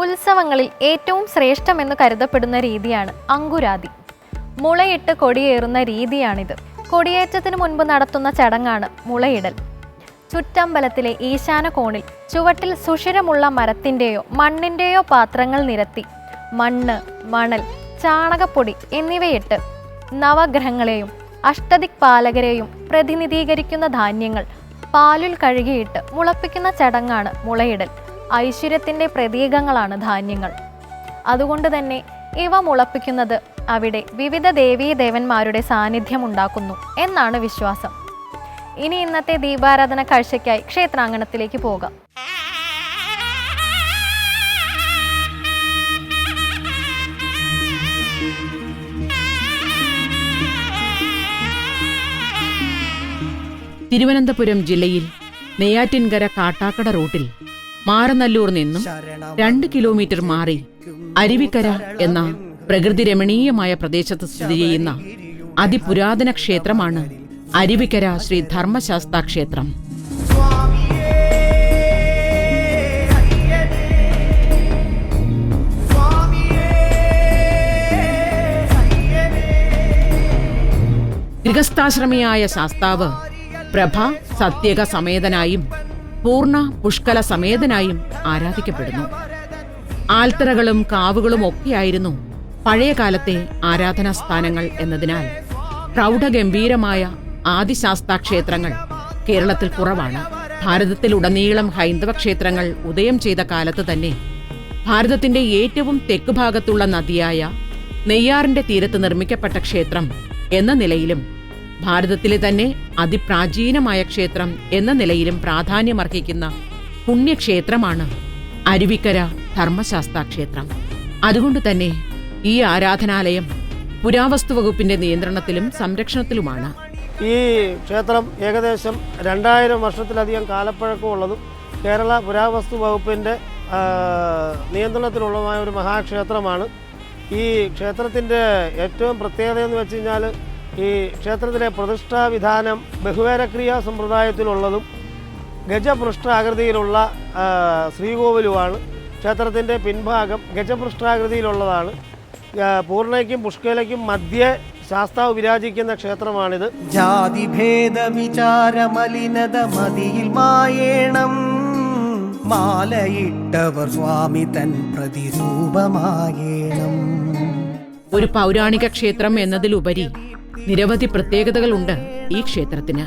ഉത്സവങ്ങളിൽ ഏറ്റവും ശ്രേഷ്ഠമെന്ന് കരുതപ്പെടുന്ന രീതിയാണ് അങ്കുരാതി. മുളയിട്ട് കൊടിയേറുന്ന രീതിയാണിത്. കൊടിയേറ്റത്തിന് മുൻപ് നടത്തുന്ന ചടങ്ങാണ് മുളയിടൽ. ചുറ്റമ്പലത്തിലെ ഈശാന കോണിൽ ചുവട്ടിൽ സുഷിരമുള്ള മരത്തിൻ്റെയോ മണ്ണിൻ്റെയോ പാത്രങ്ങൾ നിരത്തി മണ്ണ്, മണൽ, ചാണകപ്പൊടി എന്നിവയിട്ട് നവഗ്രഹങ്ങളെയും അഷ്ടദിക്പാലകരെയും പ്രതിനിധീകരിക്കുന്ന ധാന്യങ്ങൾ പാലിൽ കഴുകിയിട്ട് മുളപ്പിക്കുന്ന ചടങ്ങാണ് മുളയിടൽ. ഐശ്വര്യത്തിൻ്റെ പ്രതീകങ്ങളാണ് ധാന്യങ്ങൾ. അതുകൊണ്ട് തന്നെ ഇവ മുളപ്പിക്കുന്നത് അവിടെ വിവിധ ദേവീദേവന്മാരുടെ സാന്നിധ്യം ഉണ്ടാക്കുന്നു എന്നാണ് വിശ്വാസം. ഇനി ഇന്നത്തെ ദീപാരാധന കാഴ്ചയ്ക്കായി ക്ഷേത്രാങ്കണത്തിലേക്ക് പോകാം. തിരുവനന്തപുരം ജില്ലയിൽ നെയ്യാറ്റിൻകര കാട്ടാക്കട റൂട്ടിൽ മാറനല്ലൂർ നിന്നും 2 കിലോമീറ്റർ മാറി അരുവിക്കര എന്ന പ്രകൃതി രമണീയമായ പ്രദേശത്ത് സ്ഥിതി ചെയ്യുന്ന അതിപുരാതന ക്ഷേത്രമാണ് അരുവിക്കര ശ്രീ ധർമ്മശാസ്താ ക്ഷേത്രം. ഗൃഹസ്ഥാശ്രമിയായ ശാസ്താവ് പ്രഭ സത്യക സമേതനായും പൂർണ്ണ പുഷ്കല സമേതനായും ആരാധിക്കപ്പെടുന്നു. ആൽത്തറകളും കാവുകളും ഒക്കെയായിരുന്നു പഴയകാലത്തെ ആരാധനാ സ്ഥാനങ്ങൾ എന്നതിനാൽ പ്രൗഢഗംഭീരമായ ആദിശാസ്താ ക്ഷേത്രങ്ങൾ കേരളത്തിൽ കുറവാണ്. ഭാരതത്തിലുടനീളം ഹൈന്ദവ ക്ഷേത്രങ്ങൾ ഉദയം ചെയ്ത കാലത്ത് തന്നെ ഭാരതത്തിന്റെ ഏറ്റവും തെക്ക് ഭാഗത്തുള്ള നദിയായ നെയ്യാറിന്റെ തീരത്ത് നിർമ്മിക്കപ്പെട്ട ക്ഷേത്രം എന്ന നിലയിലും ഭാരതത്തിലെ തന്നെ അതിപ്രാചീനമായ ക്ഷേത്രം എന്ന നിലയിലും പ്രാധാന്യമർഹിക്കുന്ന പുണ്യക്ഷേത്രമാണ് അരുവിക്കര ധർമ്മശാസ്താ ക്ഷേത്രം. അതുകൊണ്ട് തന്നെ ഈ ആരാധനാലയം പുരാവസ്തു വകുപ്പിന്റെ നിയന്ത്രണത്തിലും സംരക്ഷണത്തിലുമാണ്. ഈ ക്ഷേത്രം ഏകദേശം 2000 വർഷത്തിലധികം കാലപ്പഴക്കമുള്ളതും കേരള പുരാവസ്തു വകുപ്പിൻ്റെ നിയന്ത്രണത്തിലുള്ളതുമായ ഒരു മഹാക്ഷേത്രമാണ്. ഈ ക്ഷേത്രത്തിൻ്റെ ഏറ്റവും പ്രത്യേകത എന്ന് വെച്ച് കഴിഞ്ഞാൽ ഈ ക്ഷേത്രത്തിലെ പ്രതിഷ്ഠാവിധാനം ബഹുവേരക്രിയാ സമ്പ്രദായത്തിലുള്ളതും ഗജപൃഷ്ഠാകൃതിയിലുള്ള ശ്രീകോവിലുമാണ്. ക്ഷേത്രത്തിൻ്റെ പിൻഭാഗം ഗജപൃഷ്ഠാകൃതിയിലുള്ളതാണ്. പൂർണ്ണയ്ക്കും പുഷ്കലയ്ക്കും മധ്യേ ശാസ്താവ് വിരാജിക്കുന്ന ക്ഷേത്രമാണിത്. ജാതിഭേദ വിചാര മലിനത മതിയിൽ മായേണം, മാലയിട്ടവർ സ്വാമി തൻ പ്രതിരൂപമായേണം. ഒരു പൗരാണിക ക്ഷേത്രം എന്നതിലുപരി നിരവധി പ്രത്യേകതകളുണ്ട് ഈ ക്ഷേത്രത്തിന്.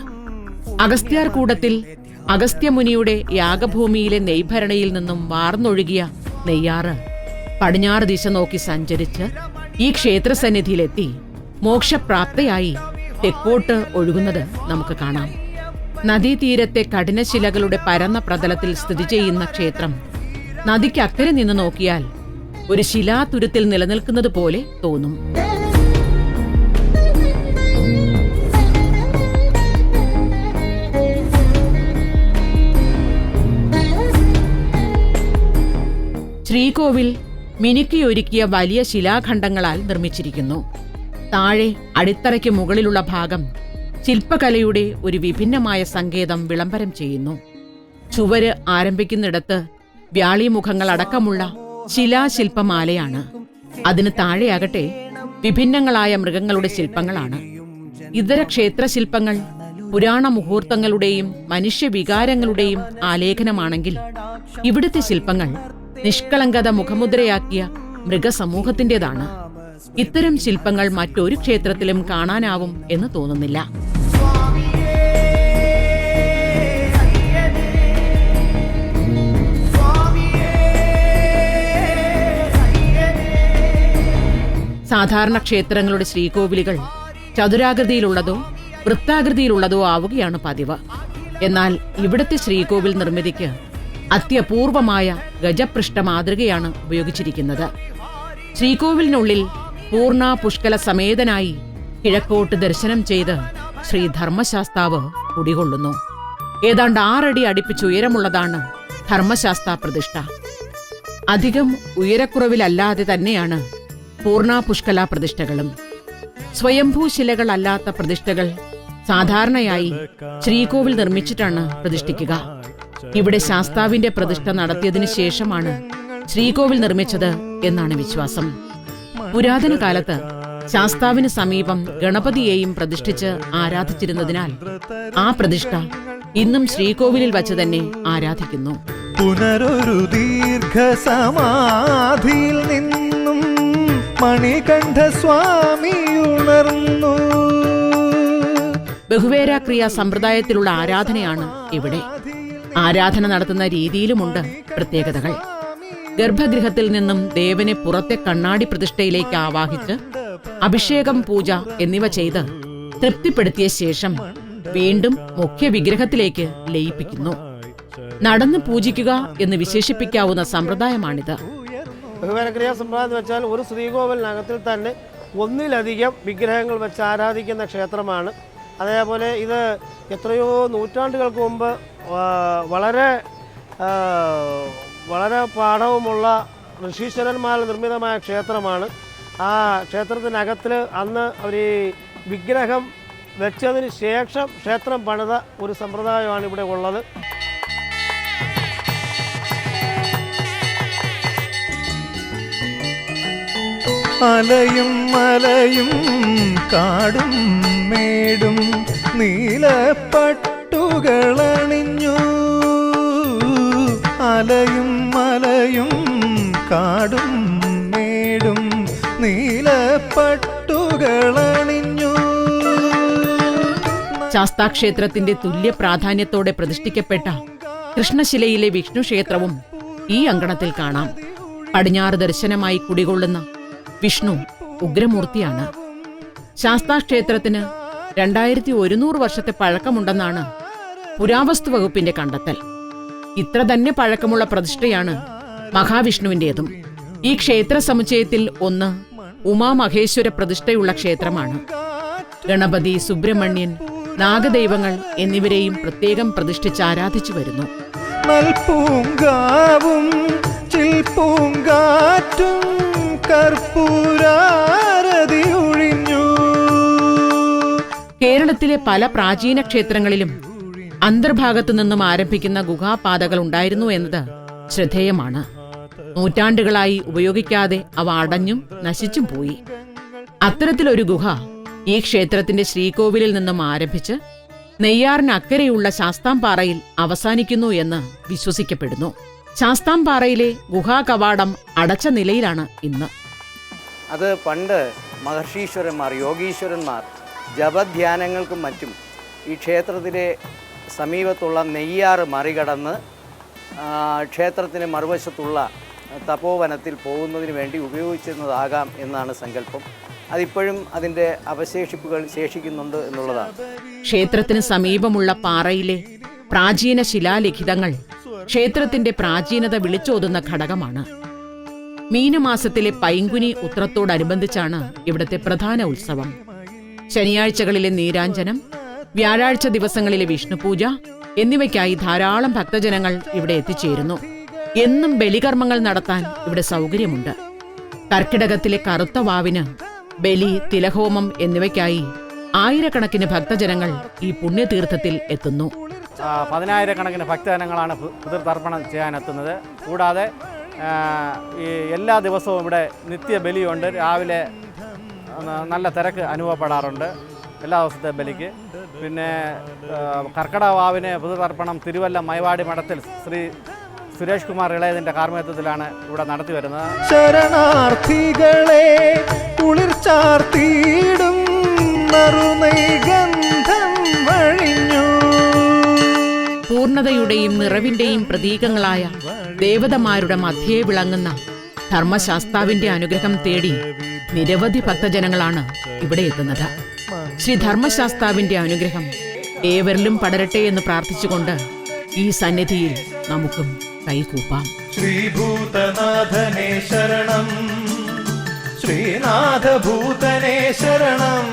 അഗസ്ത്യാർ കൂടത്തിൽ അഗസ്ത്യമുനിയുടെ യാഗഭൂമിയിലെ നെയ്ഭരണിയിൽ നിന്നും വാർന്നൊഴുകിയ നെയ്യാറ് പടിഞ്ഞാറ് ദിശ നോക്കി സഞ്ചരിച്ച് ഈ ക്ഷേത്രസന്നിധിയിലെത്തി മോക്ഷപ്രാപ്തയായി തെക്കോട്ട് ഒഴുകുന്നത് നമുക്ക് കാണാം. നദീതീരത്തെ കഠിനശിലകളുടെ പരന്ന പ്രതലത്തിൽ സ്ഥിതി ചെയ്യുന്ന ക്ഷേത്രം നദിക്കക്കരെ നിന്ന് നോക്കിയാൽ ഒരു ശിലാതുരത്തിൽ നിലനിൽക്കുന്നത് പോലെ തോന്നും. ശ്രീകോവിൽ മിനുക്കിയൊരുക്കിയ വലിയ ശിലാഖണ്ഡങ്ങളാൽ നിർമ്മിച്ചിരിക്കുന്നു. താഴെ അടിത്തറയ്ക്ക് മുകളിലുള്ള ഭാഗം ശില്പകലയുടെ ഒരു വിഭിന്നമായ സങ്കേതം വിളംബരം ചെയ്യുന്നു. ചുവര് ആരംഭിക്കുന്നിടത്ത് വ്യാളിമുഖങ്ങൾ അടക്കമുള്ള ശിലാശില്പമാലയാണ്. അതിന് താഴെയാകട്ടെ വിഭിന്നങ്ങളായ മൃഗങ്ങളുടെ ശില്പങ്ങളാണ്. ഇതര ക്ഷേത്രശില്പങ്ങൾ പുരാണ മുഹൂർത്തങ്ങളുടെയും മനുഷ്യവികാരങ്ങളുടെയും ആലേഖനമാണെങ്കിൽ ഇവിടുത്തെ ശില്പങ്ങൾ നിഷ്കളങ്കത മുഖമുദ്രയാക്കിയ മൃഗസമൂഹത്തിൻ്റെതാണ്. ഇത്തരം ശില്പങ്ങൾ മറ്റൊരു ക്ഷേത്രത്തിലും കാണാനാവും എന്ന് തോന്നുന്നില്ല. സാധാരണ ക്ഷേത്രങ്ങളുടെ ശ്രീകോവിലുകൾ ചതുരാകൃതിയിലുള്ളതോ വൃത്താകൃതിയിലുള്ളതോ ആവുകയാണ് പതിവ്. എന്നാൽ ഇവിടുത്തെ ശ്രീകോവിൽ നിർമ്മിതിക്ക് അത്യപൂർവമായ ഗജപൃഷ്ഠ മാതൃകയാണ് ഉപയോഗിച്ചിരിക്കുന്നത്. ശ്രീകോവിലിനുള്ളിൽ പൂർണ്ണ പുഷ്കല സമേതനായി കിഴക്കോട്ട് ദർശനം ചെയ്ത് ശ്രീ ധർമ്മശാസ്താവ് കുടികൊള്ളുന്നു. ഏതാണ്ട് 6 അടി അടുപ്പിച്ചുയരമുള്ളതാണ് ധർമ്മശാസ്താ പ്രതിഷ്ഠ. അധികം ഉയരക്കുറവിലല്ലാതെ തന്നെയാണ് പൂർണ്ണ പുഷ്കല പ്രതിഷ്ഠകളും. സ്വയംഭൂശിലകളല്ലാത്ത പ്രതിഷ്ഠകൾ സാധാരണയായി ശ്രീകോവിൽ നിർമ്മിച്ചിട്ടാണ് പ്രതിഷ്ഠിക്കുക. ഇവിടെ ശാസ്താവിന്റെ പ്രതിഷ്ഠ നടത്തിയതിനു ശേഷമാണ് ശ്രീകോവിൽ നിർമ്മിച്ചത് എന്നാണ് വിശ്വാസം. പുരാതന കാലത്ത് ശാസ്താവിന് സമീപം ഗണപതിയെയും പ്രതിഷ്ഠിച്ച് ആരാധിച്ചിരുന്നതിനാൽ ആ പ്രതിഷ്ഠ ഇന്നും ശ്രീകോവിലിൽ വച്ച് തന്നെ ആരാധിക്കുന്നു. പുനരൊരു ദീർഘസമാധിയിൽ നിന്നും മണികണ്ഠസ്വാമി ഉണർന്നു. ബഹുവേരാക്രിയ സമ്പ്രദായത്തിലുള്ള ആരാധനയാണ് ഇവിടെ. ആരാധന നടത്തുന്ന രീതിയിലുമുണ്ട് പ്രത്യേകതകൾ. ഗർഭഗൃഹത്തിൽ നിന്നും ദേവനെ പുറത്തെ കണ്ണാടി പ്രതിഷ്ഠയിലേക്ക് ആവാഹിച്ച് അഭിഷേകം, പൂജ എന്നിവ ചെയ്ത് തൃപ്തിപ്പെടുത്തിയ ശേഷം വീണ്ടും മുഖ്യ വിഗ്രഹത്തിലേക്ക് ലയിപ്പിക്കുന്നു. നടന്ന് പൂജിക്കുക എന്ന് വിശേഷിപ്പിക്കാവുന്ന സമ്പ്രദായമാണിത്. ബഹുവേരക്രിയാ സമ്പ്രദായം എന്ന് വെച്ചാൽ ഒരു ശ്രീകോവിലിനകത്തിൽ തന്നെ ഒന്നിലധികം വിഗ്രഹങ്ങൾ വെച്ച് ആരാധിക്കുന്ന ക്ഷേത്രമാണ്. അതേപോലെ ഇത് എത്രയോ നൂറ്റാണ്ടുകൾക്ക് മുമ്പ് വളരെ പാഠവുമുള്ള ഋഷീശ്വരന്മാർ നിർമ്മിതമായ ക്ഷേത്രമാണ്. ആ ക്ഷേത്രത്തിനകത്തിൽ അന്ന് അവർ വിഗ്രഹം വെച്ചതിന് ശേഷം ക്ഷേത്രം പണിത ഒരു സമ്പ്രദായമാണ് ഇവിടെ ഉള്ളത്. അലയും മലയും കാടും മേടും നീലപ്പട്ടുകളണിഞ്ഞു. അലയും മലയും കാടും മേടും നീലപ്പട്ടുകളണിഞ്ഞു. ശാസ്താക്ഷേത്രത്തിന്റെ തുല്യ പ്രാധാന്യത്തോടെ പ്രതിഷ്ഠിക്കപ്പെട്ട കൃഷ്ണശിലയിലെ വിഷ്ണു ക്ഷേത്രവും ഈ അങ്കണത്തിൽ കാണാം. പടിഞ്ഞാറ് ദർശനമായി കുടികൊള്ളുന്ന വിഷ്ണു ഉഗ്രമൂർത്തിയാണ്. ശാസ്താക്ഷേത്രത്തിന് 2100 വർഷത്തെ പഴക്കമുണ്ടെന്നാണ് പുരാവസ്തു വകുപ്പിന്റെ കണ്ടെത്തൽ. ഇത്ര തന്നെ പഴക്കമുള്ള പ്രതിഷ്ഠയാണ് മഹാവിഷ്ണുവിന്റേതും. ഈ ക്ഷേത്ര സമുച്ചയത്തിൽ ഒന്ന് ഉമാമഹേശ്വര പ്രതിഷ്ഠയുള്ള ക്ഷേത്രമാണ്. ഗണപതി, സുബ്രഹ്മണ്യൻ, നാഗദൈവങ്ങൾ എന്നിവരെയും പ്രത്യേകം പ്രതിഷ്ഠിച്ച് ആരാധിച്ചു വരുന്നു. നൽപൂങ്കാവും ചിൽപ്പൂങ്കാറ്റും കർപ്പൂരാരതി ഒഴിഞ്ഞു. കേരളത്തിലെ പല പ്രാചീന ക്ഷേത്രങ്ങളിലും അന്തർഭാഗത്തു നിന്നും ആരംഭിക്കുന്ന ഗുഹാപാതകൾ ഉണ്ടായിരുന്നു എന്നത് ശ്രദ്ധേയമാണ്. നൂറ്റാണ്ടുകളായി ഉപയോഗിക്കാതെ അവ അടഞ്ഞും നശിച്ചും പോയി. അത്തരത്തിലൊരു ഗുഹ ഈ ക്ഷേത്രത്തിന്റെ ശ്രീകോവിലിൽ നിന്നും ആരംഭിച്ച് നെയ്യാറിനക്കരെയുള്ള ശാസ്താംപാറയിൽ അവസാനിക്കുന്നു എന്ന് വിശ്വസിക്കപ്പെടുന്നു. ശാസ്താംപാറയിലെ ഗുഹാകവാടം അടച്ച നിലയിലാണ് ഇന്ന്. അത് പണ്ട് മഹർഷീശ്വരന്മാർ, യോഗീശ്വരന്മാർ ജപധ്യാനങ്ങൾക്കും മറ്റും ഈ ക്ഷേത്രത്തിലെ സമീപത്തുള്ള നെയ്യാറ് മറികടന്ന് ക്ഷേത്രത്തിന് മറുവശത്തുള്ള തപോവനത്തിൽ പോകുന്നതിന് വേണ്ടി ഉപയോഗിച്ചിരുന്നതാകാം എന്നാണ് സങ്കല്പം. അതിപ്പോഴും അതിൻ്റെ അവശേഷിപ്പുകൾ ശേഷിക്കുന്നുണ്ട് എന്നുള്ളതാണ്. ക്ഷേത്രത്തിന് സമീപമുള്ള പാറയിലെ പ്രാചീന ശിലാലിഖിതങ്ങൾ ക്ഷേത്രത്തിന്റെ പ്രാചീനത വിളിച്ചോതുന്ന ഘടകമാണ്. മീനമാസത്തിലെ പൈങ്കുനി ഉത്രത്തോടനുബന്ധിച്ചാണ് ഇവിടുത്തെ പ്രധാന ഉത്സവം. ശനിയാഴ്ചകളിലെ നീരാഞ്ജനം, വ്യാഴാഴ്ച ദിവസങ്ങളിലെ വിഷ്ണുപൂജ എന്നിവയ്ക്കായി ധാരാളം ഭക്തജനങ്ങൾ ഇവിടെ എത്തിച്ചേരുന്നു. എന്നും ബലികർമ്മങ്ങൾ നടത്താൻ ഇവിടെ സൗകര്യമുണ്ട്. കർക്കിടകത്തിലെ കറുത്ത വാവിന് ബലി, തിലഹോമം എന്നിവയ്ക്കായി ആയിരക്കണക്കിന് ഭക്തജനങ്ങൾ ഈ പുണ്യതീർത്ഥത്തിൽ എത്തുന്നു. 10,000-കണക്കിന് ഭക്തജനങ്ങളാണ് പിതൃതർപ്പണം ചെയ്യാനെത്തുന്നത്. കൂടാതെ ഈ എല്ലാ ദിവസവും ഇവിടെ നിത്യബലിയുണ്ട്. രാവിലെ നല്ല തിരക്ക് അനുഭവപ്പെടാറുണ്ട് എല്ലാ ദിവസത്തെ ബലിക്ക്. പിന്നെ കർക്കിടക വാവിന് പിതൃതർപ്പണം തിരുവല്ല മൈവാടി മഠത്തിൽ ശ്രീ സുരേഷ് കുമാർ ഇളയതിൻ്റെ കാർമ്മികത്വത്തിലാണ് ഇവിടെ നടത്തി വരുന്നത്. ശരണാർത്ഥികളെ കുളിർച്ചാർത്തിയിടും നറുനൈഗന്ധം വഴിഞ്ഞു. പൂർണ്ണതയുടെയും നിറവിന്റെയും പ്രതീകങ്ങളായ ദേവതമാരുടെ മധ്യേ വിളങ്ങുന്ന ധർമ്മശാസ്താവിന്റെ അനുഗ്രഹം തേടി നിരവധി ഭക്തജനങ്ങളാണ് ഇവിടെ എത്തുന്നത്. ശ്രീ ധർമ്മശാസ്താവിന്റെ അനുഗ്രഹം ഏവരിലും പടരട്ടെ എന്ന് പ്രാർത്ഥിച്ചുകൊണ്ട് ഈ സന്നിധിയിൽ നമുക്കും കൈകൂപ്പാം. ശ്രീഭൂതനാഥനേ ശരണം, ശ്രീനാഥഭൂതനേ ശരണം,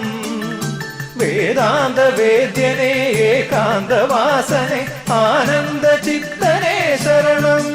വേദാന്ത വേദ്യനേ ഏകാന്തവാസനേ ആനന്ദചിത്തനേ ശരണം.